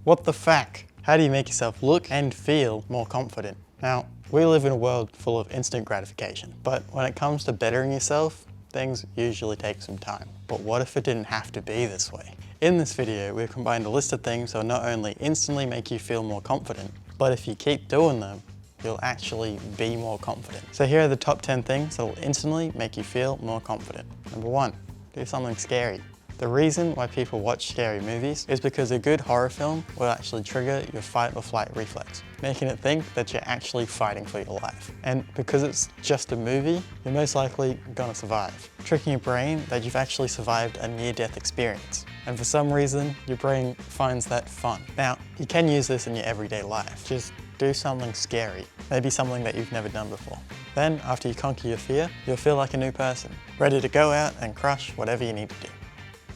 What the FAQ? How do you make yourself look and feel more confident? Now, we live in a world full of instant gratification, but when it comes to bettering yourself, things usually take some time. But what if it didn't have to be this way? In this video, we've combined a list of things that will not only instantly make you feel more confident, but if you keep doing them, you'll actually be more confident. So here are the top 10 things that will instantly make you feel more confident. Number 1, do something scary. The reason why people watch scary movies is because a good horror film will actually trigger your fight or flight reflex, making it think that you're actually fighting for your life. And because it's just a movie, you're most likely gonna survive, tricking your brain that you've actually survived a near-death experience. And for some reason, your brain finds that fun. Now, you can use this in your everyday life. Just do something scary, maybe something that you've never done before. Then, after you conquer your fear, you'll feel like a new person, ready to go out and crush whatever you need to do.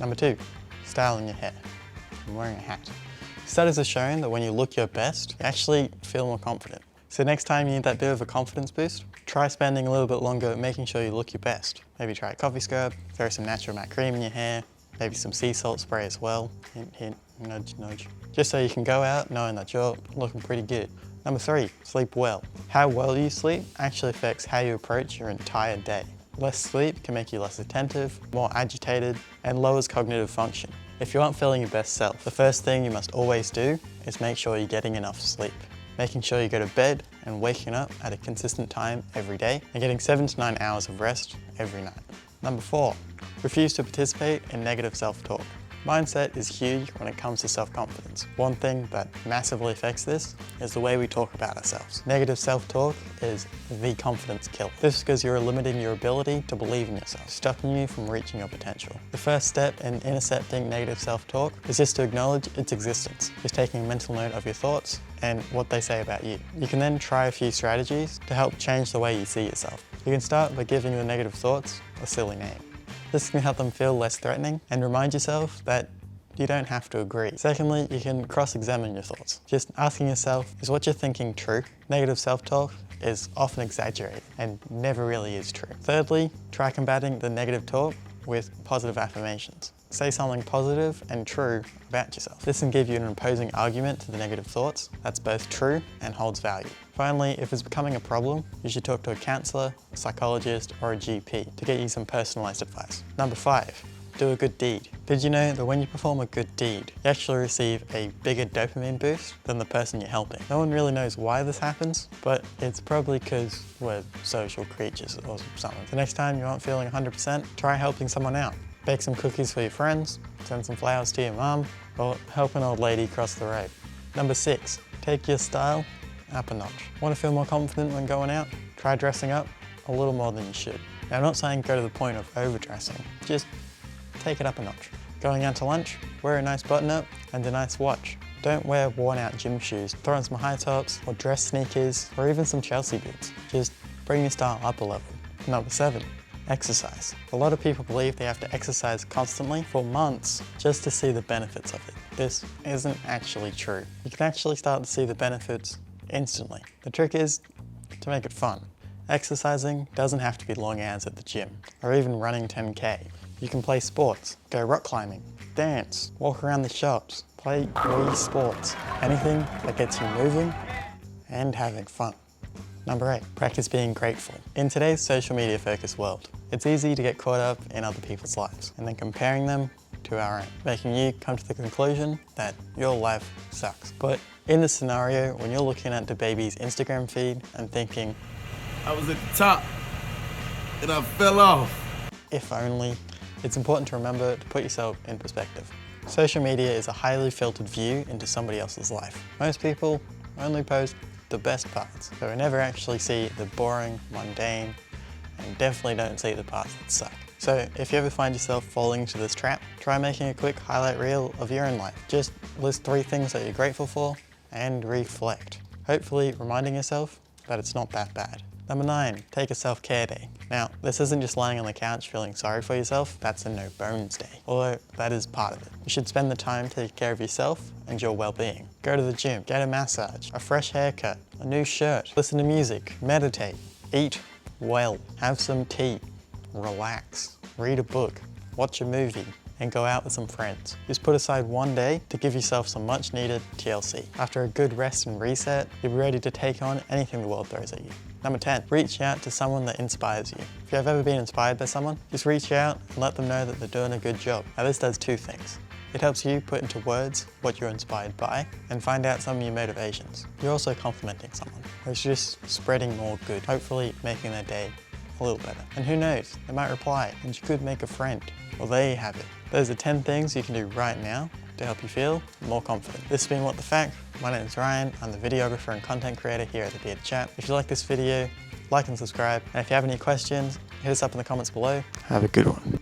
Number 2, styling your hair. I'm wearing a hat. Studies have shown that when you look your best, you actually feel more confident. So next time you need that bit of a confidence boost, try spending a little bit longer making sure you look your best. Maybe try a coffee scrub, throw some natural matte cream in your hair, maybe some sea salt spray as well. Hint, hint, nudge, nudge. Just so you can go out knowing that you're looking pretty good. Number 3, sleep well. How well you sleep actually affects how you approach your entire day. Less sleep can make you less attentive, more agitated, and lowers cognitive function. If you aren't feeling your best self, the first thing you must always do is make sure you're getting enough sleep. Making sure you go to bed and waking up at a consistent time every day, and getting 7 to 9 hours of rest every night. Number 4, refuse to participate in negative self-talk. Mindset is huge when it comes to self-confidence. One thing that massively affects this is the way we talk about ourselves. Negative self-talk is the confidence killer. This is because you're limiting your ability to believe in yourself, stopping you from reaching your potential. The first step in intercepting negative self-talk is just to acknowledge its existence. Just taking a mental note of your thoughts and what they say about you. You can then try a few strategies to help change the way you see yourself. You can start by giving the negative thoughts a silly name. This can help them feel less threatening and remind yourself that you don't have to agree. Secondly, you can cross-examine your thoughts. Just asking yourself, is what you're thinking true? Negative self-talk is often exaggerated and never really is true. Thirdly, try combating the negative talk with positive affirmations. Say something positive and true about yourself. This can give you an opposing argument to the negative thoughts that's both true and holds value. Finally, if it's becoming a problem, you should talk to a counsellor, a psychologist, or a GP to get you some personalised advice. Number 5, do a good deed. Did you know that when you perform a good deed, you actually receive a bigger dopamine boost than the person you're helping? No one really knows why this happens, but it's probably because we're social creatures or something. The next time you aren't feeling 100%, try helping someone out. Bake some cookies for your friends, send some flowers to your mum, or help an old lady cross the road. Number 6, take your style up a notch. Want to feel more confident when going out? Try dressing up a little more than you should. Now, I'm not saying go to the point of overdressing, just take it up a notch. Going out to lunch, wear a nice button-up and a nice watch. Don't wear worn-out gym shoes. Throw on some high tops or dress sneakers or even some Chelsea boots. Just bring your style up a level. Number 7, exercise. A lot of people believe they have to exercise constantly for months just to see the benefits of it. This isn't actually true. You can actually start to see the benefits instantly. The trick is to make it fun. Exercising doesn't have to be long hours at the gym or even running 10K. You can play sports, go rock climbing, dance, walk around the shops, play Wii sports, anything that gets you moving and having fun. Number 8, practice being grateful. In today's social media focused world, it's easy to get caught up in other people's lives and then comparing them to our own, making you come to the conclusion that your life sucks. But in this scenario, when you're looking at the baby's Instagram feed and thinking, I was at the top and I fell off. If only, it's important to remember to put yourself in perspective. Social media is a highly filtered view into somebody else's life. Most people only post the best parts, so we never actually see the boring, mundane, and definitely don't see the parts that suck. So if you ever find yourself falling into this trap, try making a quick highlight reel of your own life. Just list 3 things that you're grateful for and reflect. Hopefully reminding yourself that it's not that bad. Number 9, take a self-care day. Now, this isn't just lying on the couch feeling sorry for yourself, that's a no-bones day, although that is part of it. You should spend the time taking care of yourself and your well-being. Go to the gym, get a massage, a fresh haircut, a new shirt, listen to music, meditate, eat well, have some tea, relax, read a book, watch a movie, and go out with some friends. Just put aside one day to give yourself some much needed TLC. After a good rest and reset, you'll be ready to take on anything the world throws at you. Number 10, reach out to someone that inspires you. If you have ever been inspired by someone, just reach out and let them know that they're doing a good job. Now this does two things. It helps you put into words what you're inspired by and find out some of your motivations. You're also complimenting someone, which is just spreading more good, hopefully making their day a little better. And who knows, they might reply and you could make a friend. Well, there you have it. Those are 10 things you can do right now to help you feel more confident. This has been What the Fact. My name is Ryan. I'm the videographer and content creator here at the Bearded Chap. If you like this video, like and subscribe. And if you have any questions, hit us up in the comments below. Have a good one.